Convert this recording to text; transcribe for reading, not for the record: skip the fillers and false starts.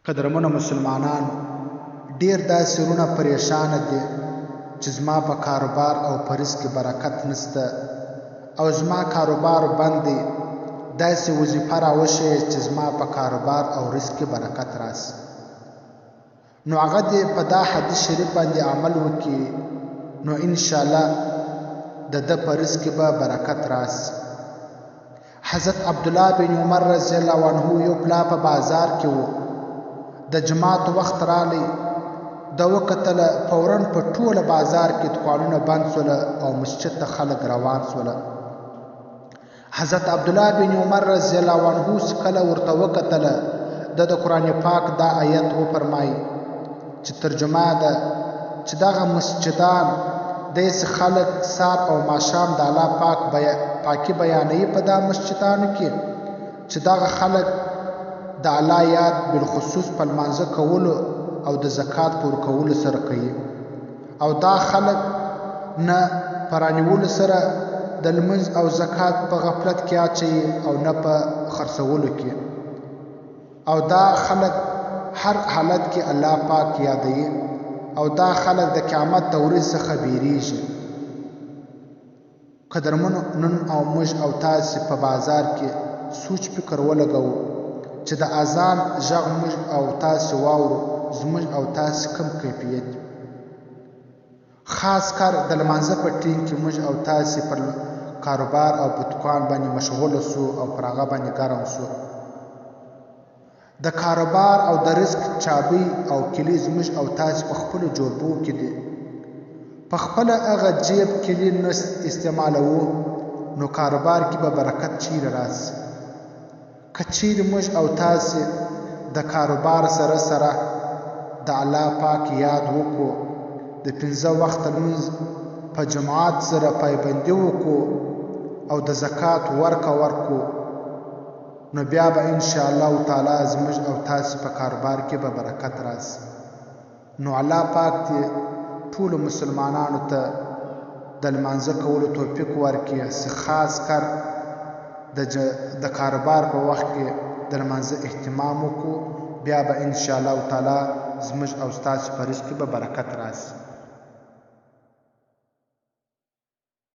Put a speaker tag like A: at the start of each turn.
A: قدرمنو مسلمانانو، ډیر داسې وروڼه پریشانه دي چې زما په کاروبار او په رزق کې برکت نشته او زما کاروبار بند دی. داسې وظیفه راوښیه چې زما په کاروبار او رزق کې برکت راشي. نو هغه دې په دا حدیث شریف باندې عمل وکړي، نو انشاءالله د ده په رزق کې به برکت راشي. حضرت عبدالله بن عمر رضی الله عنه یو پلا په بازار کې و. د جماعت وخت رالی، د وکتله فوراً په ټوله بازار کې دکانونه بند سوله او مسجد ته خلک روان سوله. حضرت عبدالله بن عمر رضی الله عنه کله ورته وکتله، د قرآن پاک دا آیت وفرمایي چې ترجمه ده چې دغه مسجدان داسې خلک سار او ماښام د الله پاکي بیانوي په دا مسجدانو کې چې دغه خلک د الله یاد بالخصوص په لمانځه کولو او د زکات په ورکولو سره کوي، او دا خلک نه په رانیولو سره د لمونځ او زکات په غفلت کې اچوي او نه په خرڅولو کې، او دا خلک هر حالت کې الله پاک یادوي، او دا خلک د قیامت د ورځې څخه بیریږي. قدرمنو، نن او موږ او تاسې په بازار کې سوچ فکر ولګوو چې د اذان غږ موږ او تاسې واورو، زموږ او تاسې کم کیفیت. خاص کار د لمانځه په ټیم کې موږ او تاسې پر کاروبار او په دکان باندې مشغوله سو او پر هغه باندې ګرم سو. د کاروبار او د رزق چابي او کلي زموږ او تاسې په خپلو جوربو کې دي. په خپله هغه جیب کلي نه استعمالوو، نو کاروبار کې به برکت چیرې راشي. که چیرې موږ او تاسې د کاروبار سره سره د الله پاک یاد وکړو، د 5 وخته لمونځ په جماعت سره پایبندي وکړو او د زکات ورکړو، نو بیا به انشاءالله تعالی زموږ او تاسې په کاروبار کې به برکت راشي. نو الله پاک دې ټولو مسلمانانو ته د لمانځه کولو توفیق ورکړي، چې خاص کر د کاروبار په وخت کې د لمانځه اهتمام وکړو، بیا به انشاءالله تعالی زموږ او ستاسې په رزق کې به برکت راشي.